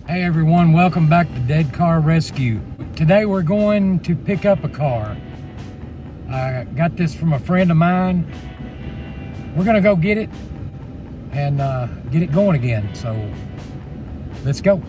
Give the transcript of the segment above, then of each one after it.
Hey everyone, welcome back to Dead Car Rescue. Today we're going to pick up a car. I got this from a friend of mine. We're gonna go get it and get it going again. So let's go.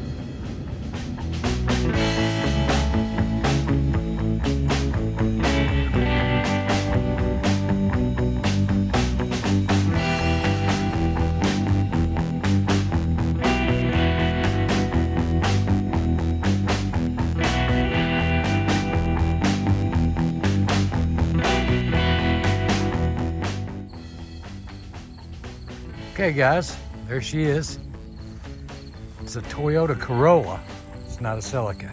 Okay guys, there she is. It's a Toyota Corolla. It's not a Celica.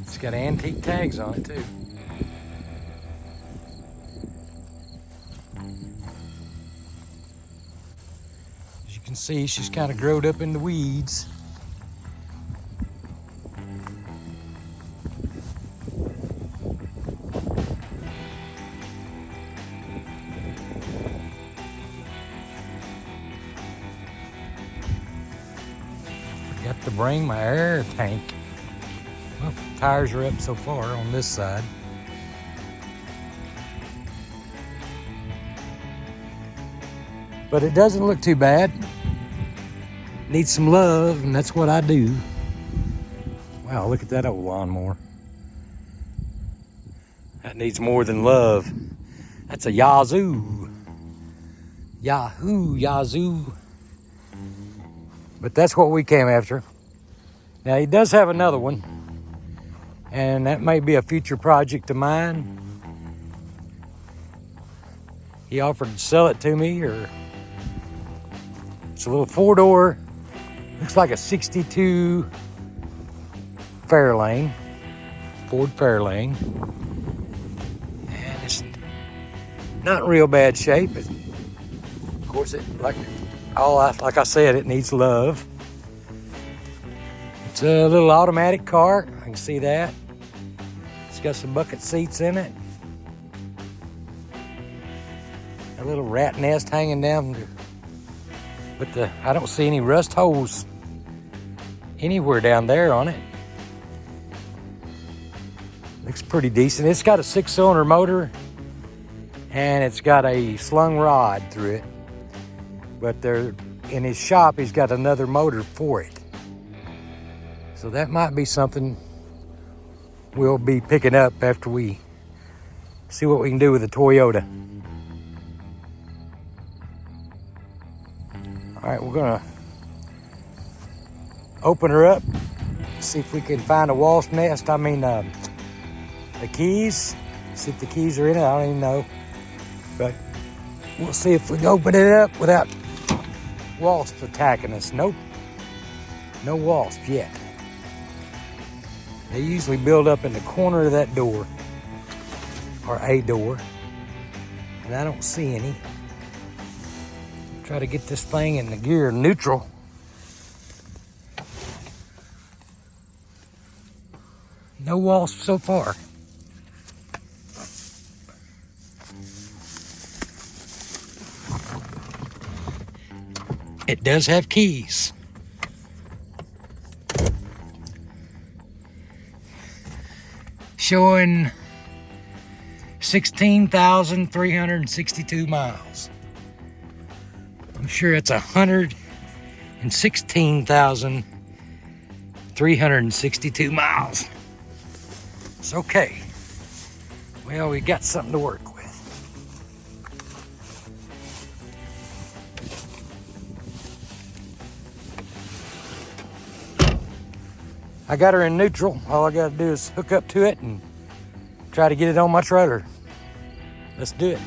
It's got antique tags on it too. As you can see, she's kind of growed up in the weeds. Got to bring my air tank. Well, tires are up so far on this side. But it doesn't look too bad. Needs some love, and that's what I do. Wow, look at that old lawnmower. That needs more than love. That's a Yazoo. Yazoo. But that's what we came after. Now he does have another one, and that may be a future project of mine. He offered to sell it to me, or it's a little 4-door, looks like a 62 Fairlane, Ford Fairlane. And it's not in real bad shape. Of course, like I said, it needs love. It's a little automatic car. I can see that. It's got some bucket seats in it. A little rat nest hanging down there. But I don't see any rust holes anywhere down there on it. Looks pretty decent. It's got a 6-cylinder motor, and it's got a slung rod through it. But in his shop, he's got another motor for it. So that might be something we'll be picking up after we see what we can do with the Toyota. All right, we're gonna open her up, see if we can find a wasp nest. I mean, the keys. See if the keys are in it. I don't even know. But we'll see if we can open it up without wasps attacking us. Nope, no wasps yet. They usually build up in the corner of that door, or a door, and I don't see any. Try to get this thing in the gear neutral. No wasps so far. It does have keys. Showing 16,362 miles. I'm sure it's 116,362 miles. It's okay. Well, we got something to work with. I got her in neutral. All I gotta do is hook up to it and try to get it on my trailer. Let's do it.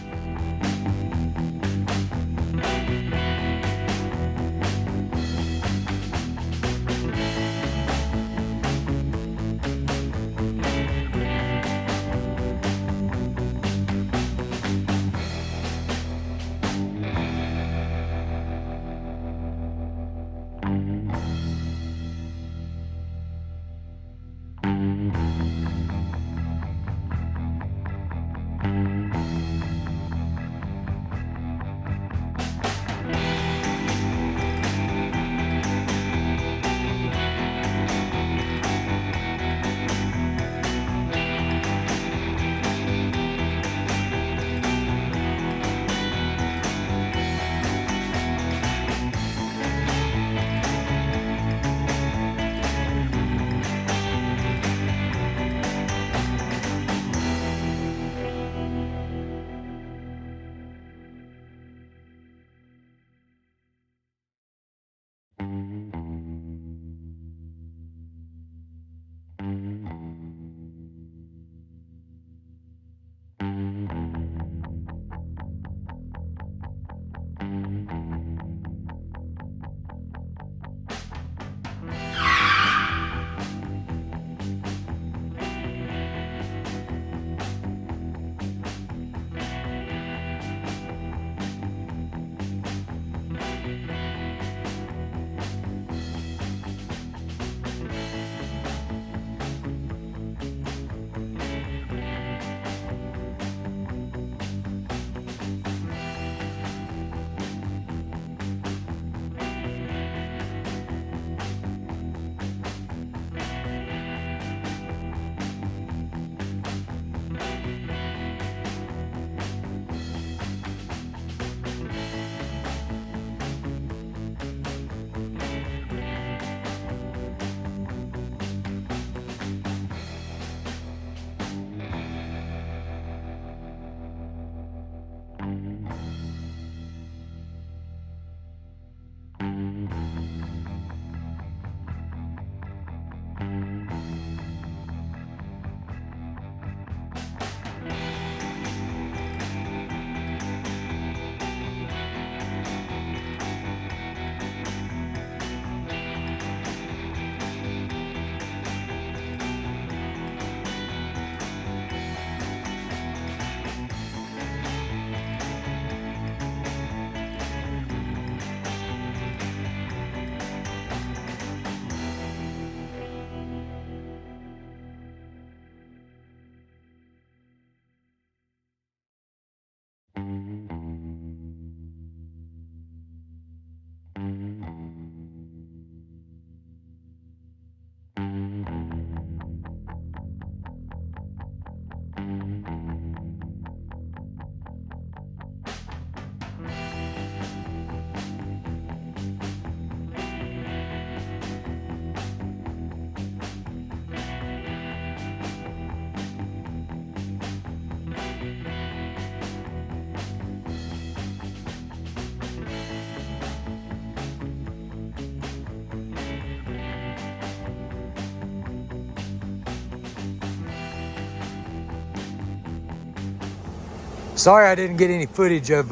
Sorry I didn't get any footage of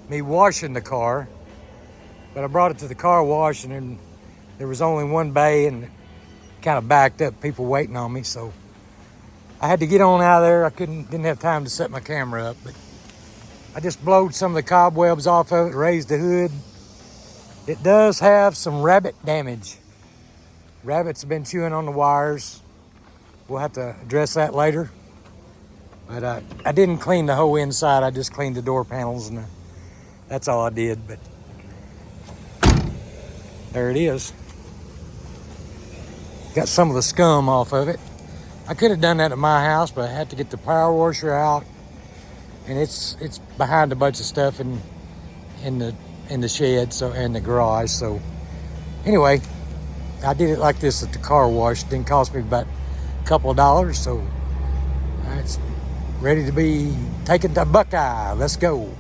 me washing the car, but I brought it to the car wash and then there was only one bay and kind of backed up, people waiting on me, so I had to get on out of there. I didn't have time to set my camera up, but I just blowed some of the cobwebs off of it, raised the hood. It does have some rabbit damage. Rabbits have been chewing on the wires. We'll have to address that later. But I didn't clean the whole inside. I just cleaned the door panels and that's all I did. But there it is. Got some of the scum off of it. I could have done that at my house, but I had to get the power washer out, and it's behind a bunch of stuff in the shed, so, and the garage. So anyway, I did it like this at the car wash. It didn't cost me about a couple of dollars, so it's ready to be taken to Buckeye. Let's go.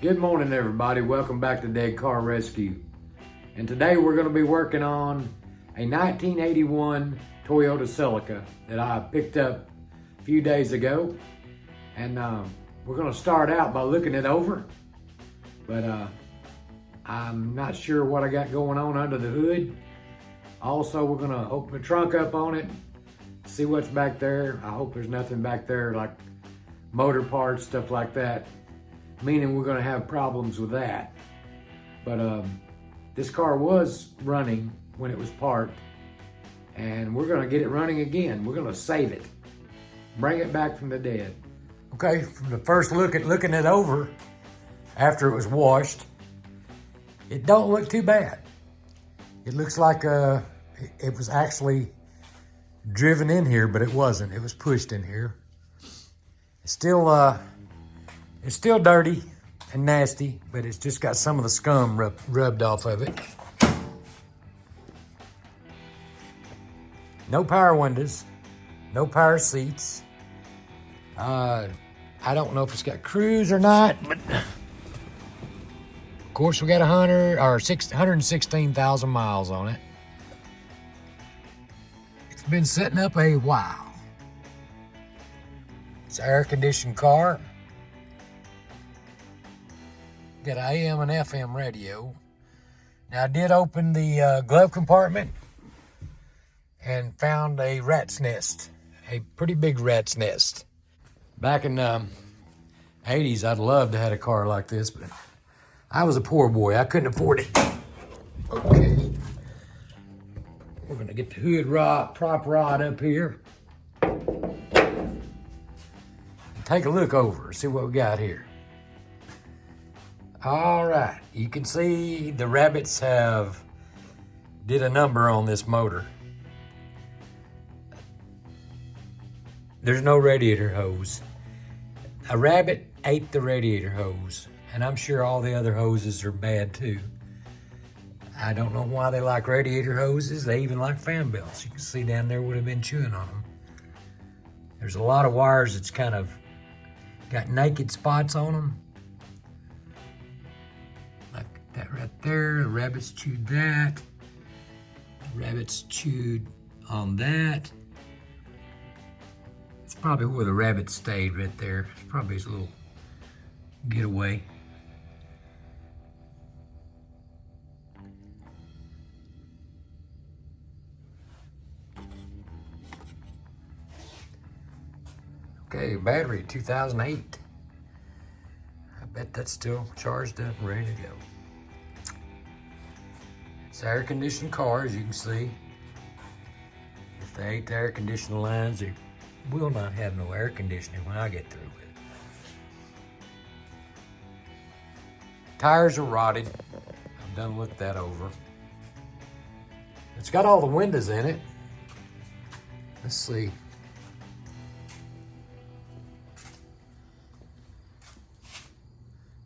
Good morning, everybody. Welcome back to Dead Car Rescue. And today we're going to be working on a 1981 Toyota Celica that I picked up a few days ago. And we're going to start out by looking it over. But I'm not sure what I got going on under the hood. Also, we're going to open the trunk up on it, see what's back there. I hope there's nothing back there like motor parts, stuff like that. Meaning we're going to have problems with that. But this car was running when it was parked, and we're going to get it running again. We're going to save it, bring it back from the dead. Okay, from the first look at looking it over after it was washed, it don't look too bad. It looks like it was actually driven in here, but it wasn't. It was pushed in here. It's still dirty and nasty, but it's just got some of the scum rubbed off of it. No power windows, no power seats. I don't know if it's got cruise or not, but of course we got 116,000 miles on it. It's been sitting up a while. It's an air-conditioned car. Got an AM and FM radio. Now I did open the glove compartment and found a rat's nest, a pretty big rat's nest. Back in the 80s, I'd love to have had a car like this, but I was a poor boy. I couldn't afford it. Okay. We're gonna get the hood prop rod up here. Take a look over, see what we got here. All right, you can see the rabbits did a number on this motor. There's no radiator hose. A rabbit ate the radiator hose, and I'm sure all the other hoses are bad too. I don't know why they like radiator hoses. They even like fan belts. You can see down there would have been chewing on them. There's a lot of wires that's kind of got naked spots on them. Like that right there. The rabbits chewed that. The rabbits chewed on that. It's probably where the rabbit stayed right there. It's probably his little getaway. Okay, battery 2008. I bet that's still charged up and ready to go. It's an air conditioned car, as you can see. If they ate the air conditioning lines, they will not have no air conditioning when I get through with it. Tires are rotted. I've done looked that over. It's got all the windows in it. Let's see.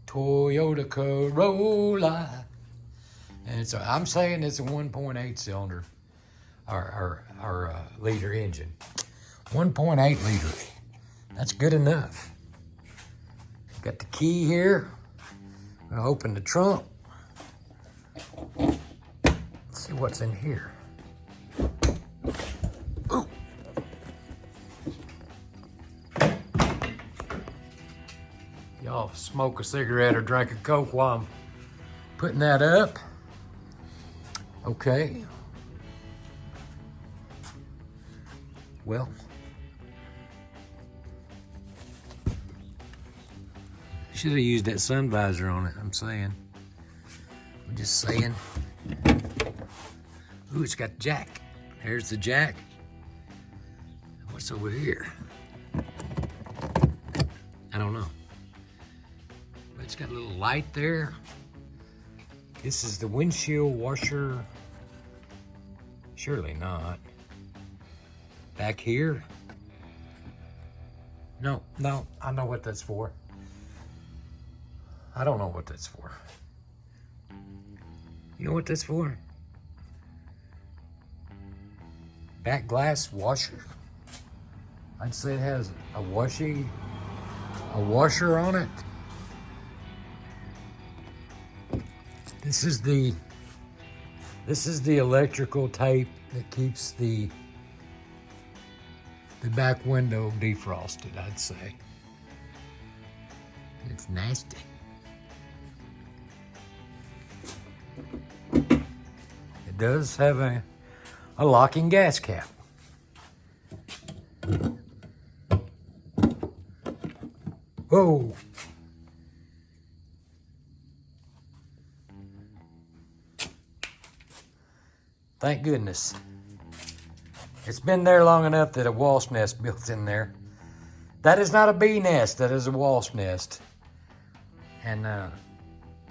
Toyota Corolla. And so I'm saying it's a 1.8 cylinder or liter engine. 1.8 liter. That's good enough. Got the key here. I'm gonna open the trunk. Let's see what's in here. Ooh. Y'all smoke a cigarette or drink a Coke while I'm putting that up. Okay. Well, should have used that sun visor on it, I'm saying. I'm just saying. Ooh, it's got the jack. There's the jack. What's over here? I don't know. But it's got a little light there. This is the windshield washer. Surely not. Back here. No, I know what that's for. I don't know what that's for. You know what that's for? Back glass washer. I'd say it has a washer on it. This is the electrical tape that keeps the back window defrosted, I'd say. It's nasty. It does have a locking gas cap. Whoa. Thank goodness. It's been there long enough that a wasp nest built in there. That is not a bee nest, that is a wasp nest. And of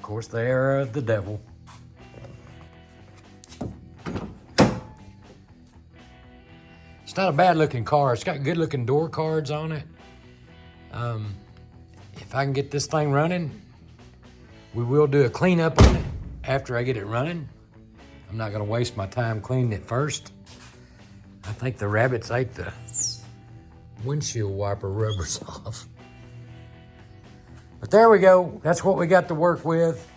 course they are the devil. It's not a bad looking car. It's got good looking door cards on it. If I can get this thing running, we will do a cleanup on it after I get it running. I'm not gonna waste my time cleaning it first. I think the rabbits ate the windshield wiper rubbers off. But there we go. That's what we got to work with.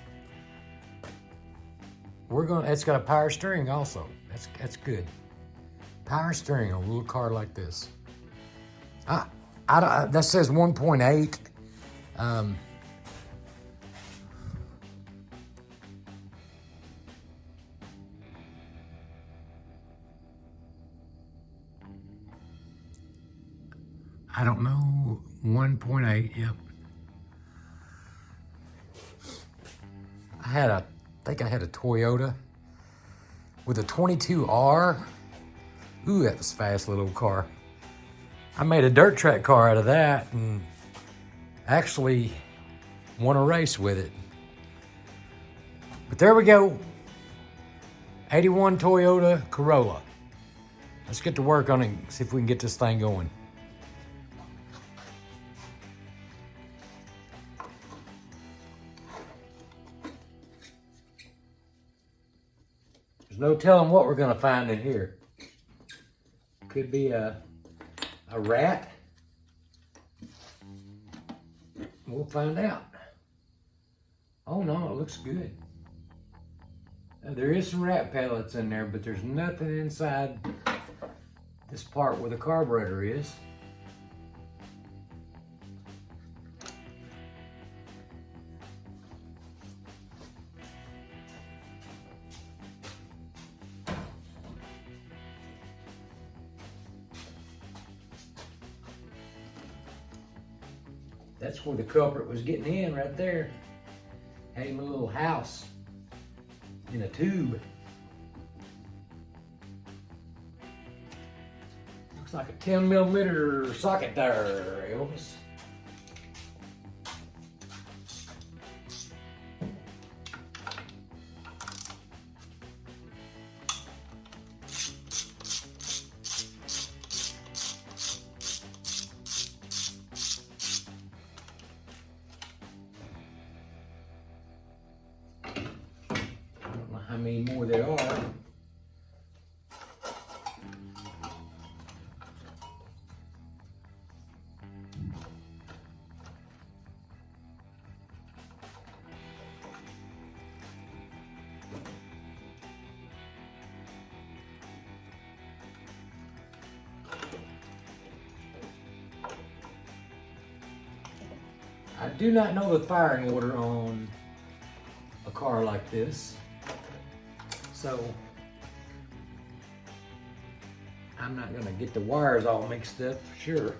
It's got a power steering also. That's good. Power steering on a little car like this. That says 1.8. I don't know, 1.8, yep. I think I had a Toyota with a 22R. Ooh, that was a fast little car. I made a dirt track car out of that and actually won a race with it. But there we go. 81 Toyota Corolla. Let's get to work on it and see if we can get this thing going. There's no telling what we're gonna find in here. Could be a rat. We'll find out. Oh no, it looks good. There is some rat pellets in there, but there's nothing inside this part where the carburetor is. That's where the culprit was getting in, right there. Had him a little house in a tube. Looks like a 10mm socket there, Elvis. How many more there are. I do not know the firing order on a car like this. So I'm not gonna get the wires all mixed up for sure.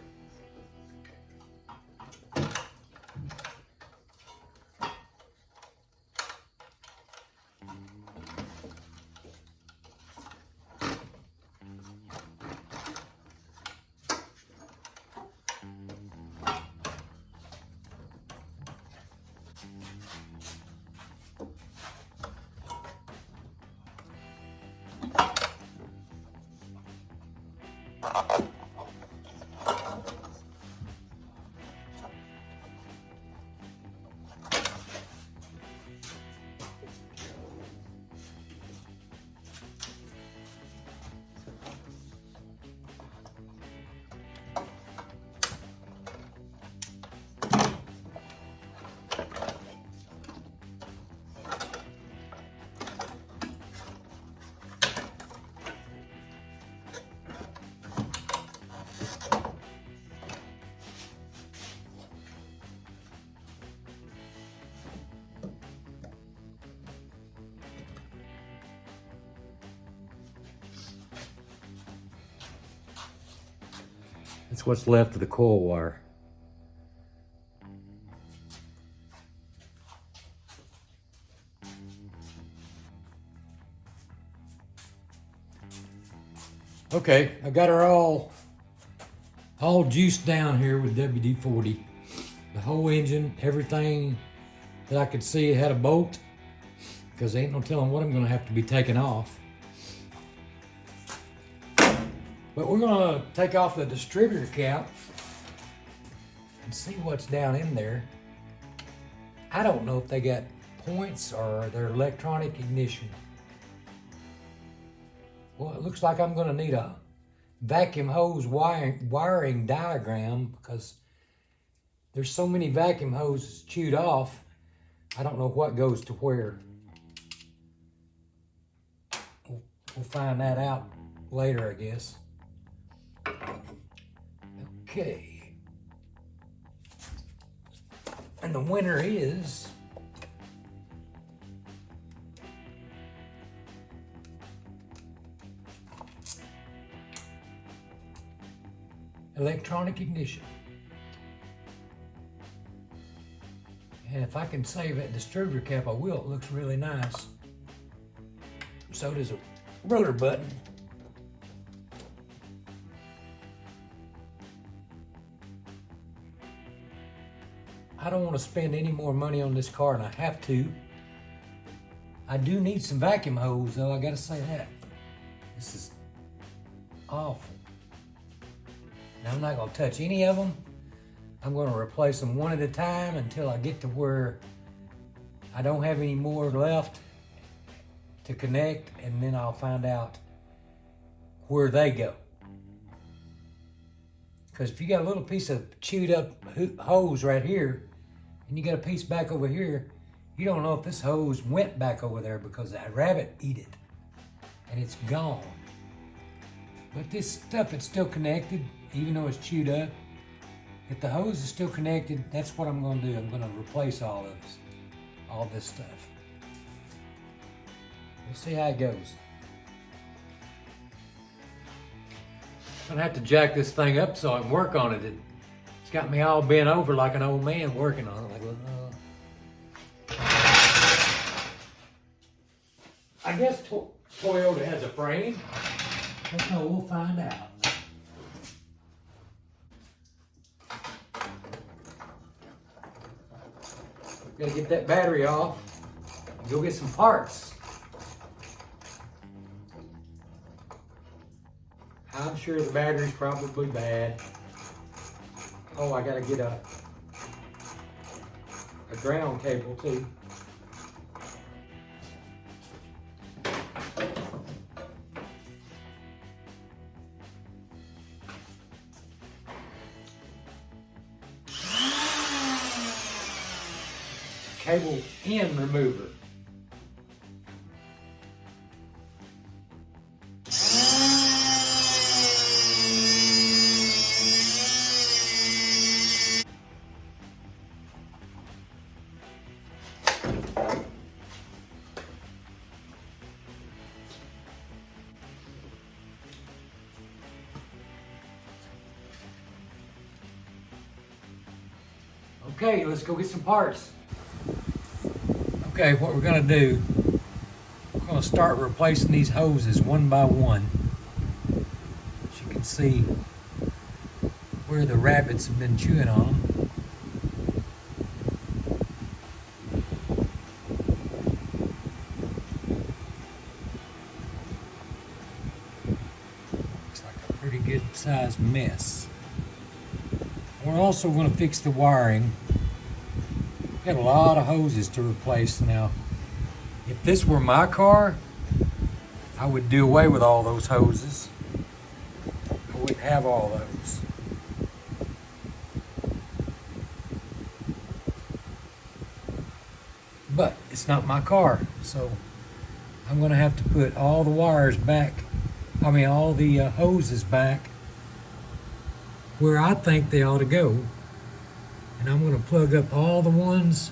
That's what's left of the coil wire. Okay, I got her all juiced down here with WD-40. The whole engine, everything that I could see had a bolt, because ain't no telling what I'm gonna have to be taking off. But we're gonna take off the distributor cap and see what's down in there. I don't know if they got points or they're electronic ignition. Well, it looks like I'm gonna need a vacuum hose wiring diagram, because there's so many vacuum hoses chewed off. I don't know what goes to where. We'll find that out later, I guess. Okay. And the winner is electronic ignition. And if I can save that distributor cap, I will. It looks really nice. So does a rotor button. I don't want to spend any more money on this car, and I have to. I do need some vacuum hose, though, I gotta say that. This is awful. And I'm not gonna touch any of them. I'm gonna replace them one at a time until I get to where I don't have any more left to connect, and then I'll find out where they go. Because if you got a little piece of chewed up hose right here, and you got a piece back over here, you don't know if this hose went back over there because that rabbit ate it, and it's gone. But this stuff, it's still connected, even though it's chewed up. If the hose is still connected, that's what I'm gonna do. I'm gonna replace all this stuff. We'll see how it goes. I'm gonna have to jack this thing up so I can work on it. It's got me all bent over like an old man working on it. Like, I guess Toyota has a frame. But no, we'll find out. Gotta get that battery off and go get some parts. I'm sure the battery's probably bad. Oh, I gotta get a ground cable too. Cable end remover. Okay, let's go get some parts. Okay, what we're gonna do, we're gonna start replacing these hoses one by one. As you can see where the rabbits have been chewing on them. Looks like a pretty good sized mess. We're also gonna fix the wiring. Got a lot of hoses to replace now. If this were my car, I would do away with all those hoses. I wouldn't have all those. But it's not my car, so I'm gonna have to put all the wires back, all the hoses back where I think they ought to go. And I'm going to plug up all the ones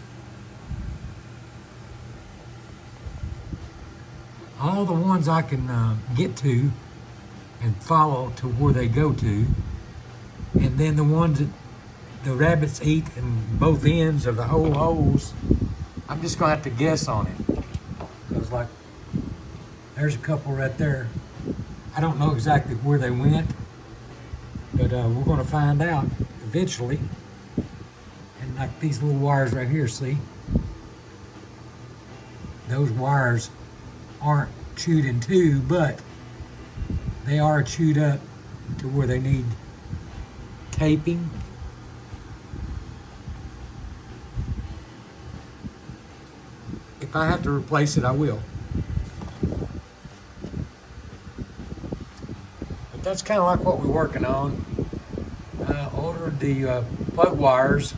I can get to and follow to where they go to. And then the ones that the rabbits eat in both ends of the whole hose, I'm just going to have to guess on it. Because like, there's a couple right there. I don't know exactly where they went, but we're going to find out eventually. Like these little wires right here, see? Those wires aren't chewed in two, but they are chewed up to where they need taping. If I have to replace it, I will. But that's kind of like what we're working on. I ordered the plug wires.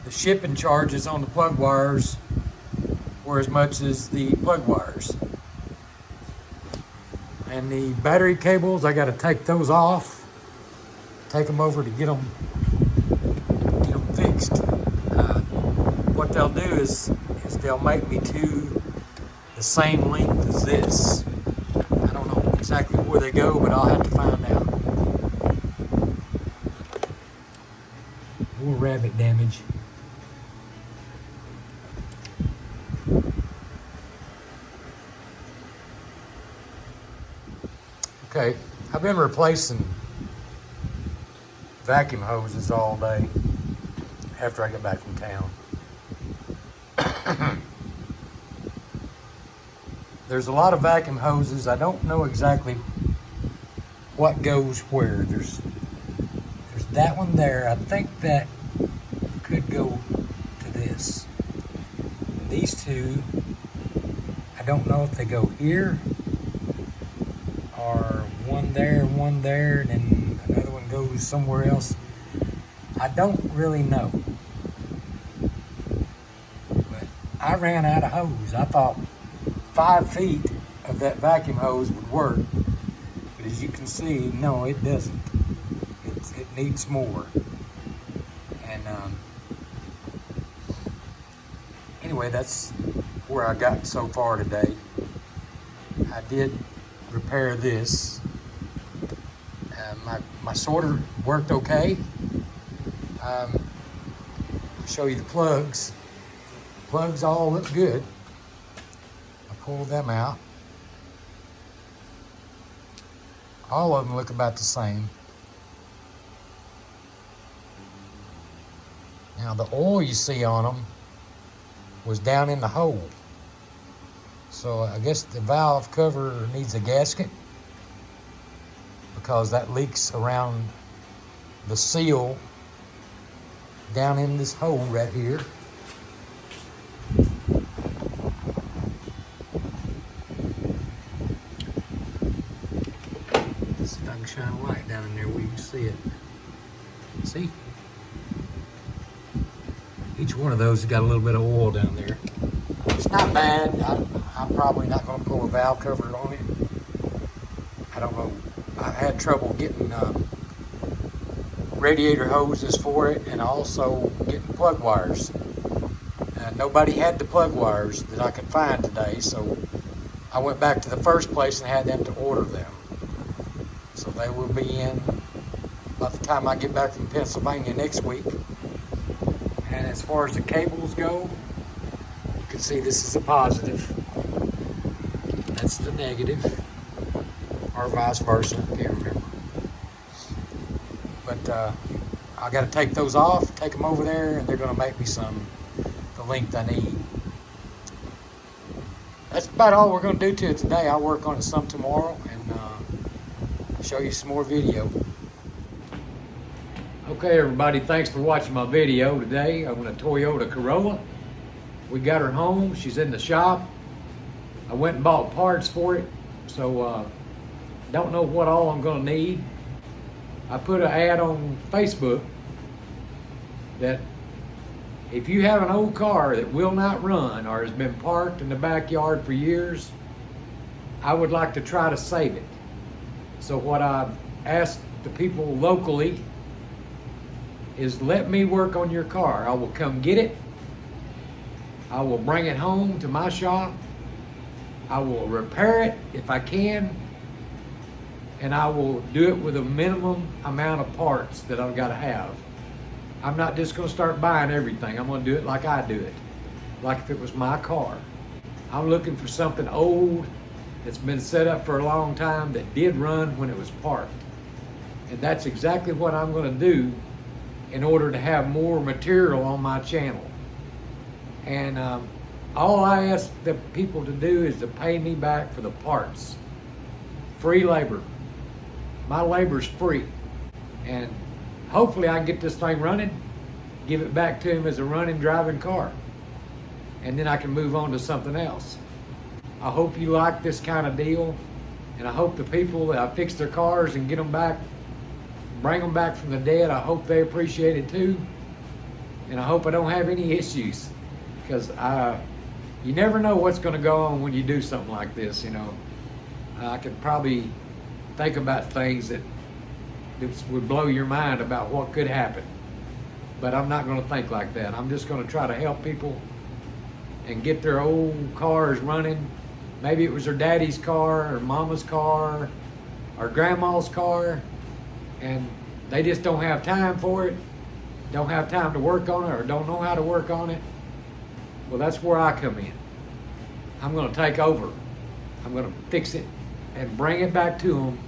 Shipping charges on the plug wires were as much as the plug wires. And the battery cables, I got to take those off, take them over to get them fixed. What they'll do is they'll make me to the same length as this. I don't know exactly where they go, but I'll have to find out. More rabbit damage. Okay, I've been replacing vacuum hoses all day after I get back from town. There's a lot of vacuum hoses. I don't know exactly what goes where. There's that one there. I think that could go to this. These two, I I don't know if they go here or one there, and then another one goes somewhere else. I don't really know. But I ran out of hose. I thought 5 feet of that vacuum hose would work. But as you can see, no, it doesn't. It needs more. And anyway, that's where I got so far today. I did repair this. My sorter worked okay. I'll show you the plugs. Plugs all look good. I pulled them out. All of them look about the same. Now the oil you see on them was down in the hole. So I guess the valve cover needs a gasket because that leaks around the seal down in this hole right here. Let's see if I can shine a light down in there where you can see it. See? Each one of those has got a little bit of oil down there. It's not bad. I'm probably not going to pull a valve cover on it. I don't know. I had trouble getting radiator hoses for it and also getting plug wires. Nobody had the plug wires that I could find today, so I went back to the first place and had them to order them. So they will be in by the time I get back from Pennsylvania next week. And as far as the cables go, you can see this is a positive. That's the negative, or vice versa, can't remember. But I got to take those off, take them over there, and they're going to make me some the length I need. That's about all we're going to do to it today. I'll work on it some tomorrow and show you some more video. Okay, everybody, thanks for watching my video today on a Toyota Corolla. We got her home. She's in the shop. I went and bought parts for it, so don't know what all I'm going to need. I put an ad on Facebook that if you have an old car that will not run or has been parked in the backyard for years, I would like to try to save it. So what I've asked the people locally is let me work on your car. I will come get it. I will bring it home to my shop. I will repair it if I can. And I will do it with a minimum amount of parts that I've got to have. I'm not just going to start buying everything. I'm going to do it like I do it, like if it was my car. I'm looking for something old that's been set up for a long time that did run when it was parked. And that's exactly what I'm going to do in order to have more material on my channel. And all I ask the people to do is to pay me back for the parts. Free labor. My labor's free. And hopefully I can get this thing running, give it back to him as a running, driving car. And then I can move on to something else. I hope you like this kind of deal. And I hope the people that I fix their cars and get them back, bring them back from the dead, I hope they appreciate it too. And I hope I don't have any issues. Because you never know what's going to go on when you do something like this, you know. I could probably think about things that would blow your mind about what could happen. But I'm not going to think like that. I'm just going to try to help people and get their old cars running. Maybe it was their daddy's car or mama's car or grandma's car, and they just don't have time for it, don't have time to work on it, or don't know how to work on it. Well, that's where I come in. I'm going to take over. I'm going to fix it and bring it back to them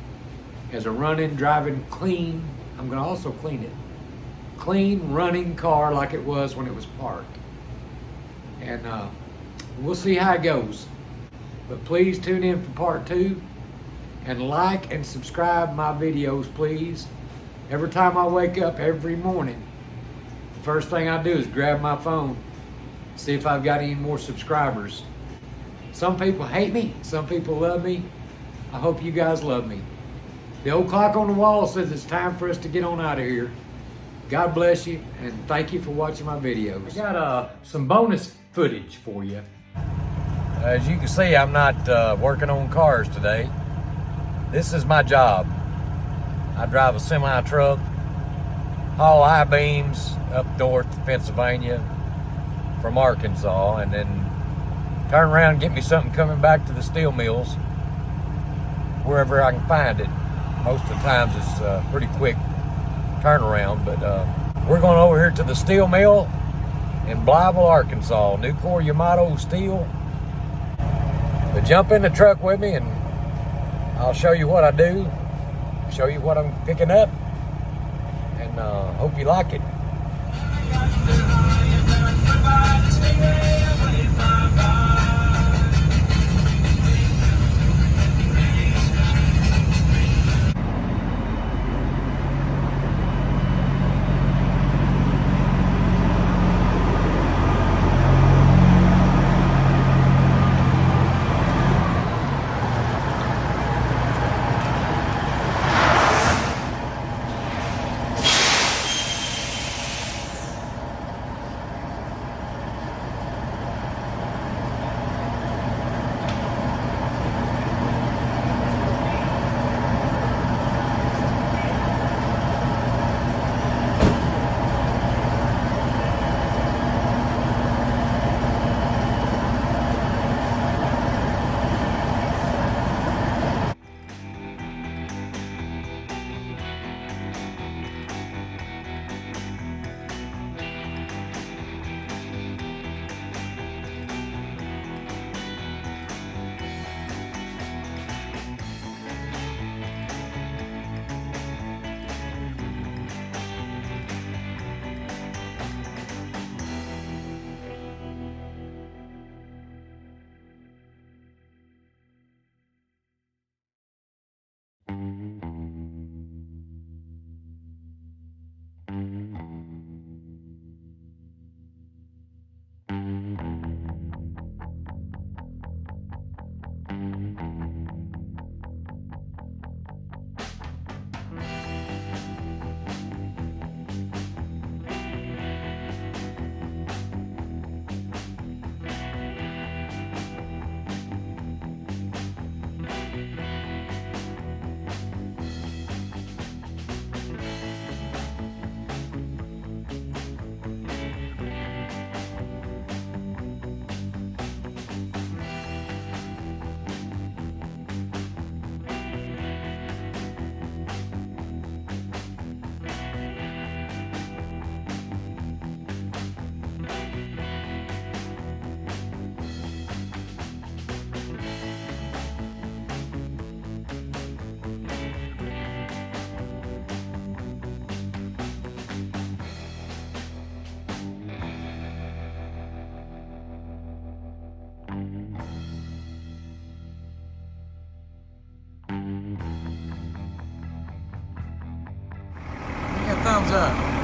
as a running, driving, clean. I'm going to also clean it. Clean, running car like it was when it was parked. And we'll see how it goes. But please tune in for part 2. And like and subscribe my videos, please. Every time I wake up every morning, the first thing I do is grab my phone, see if I've got any more subscribers. Some people hate me, some people love me. I hope you guys love me. The old clock on the wall says it's time for us to get on out of here. God bless you, and thank you for watching my videos. I got some bonus footage for you. As you can see, I'm not working on cars today. This is my job. I drive a semi-truck, haul I-beams up north to Pennsylvania from Arkansas, and then turn around and get me something coming back to the steel mills wherever I can find it. Most of the times it's a pretty quick turnaround, but we're going over here to the steel mill in Blytheville, Arkansas, Nucor Yamato Steel. But jump in the truck with me and I'll show you what I do, show you what I'm picking up, and hope you like it. Thumbs up.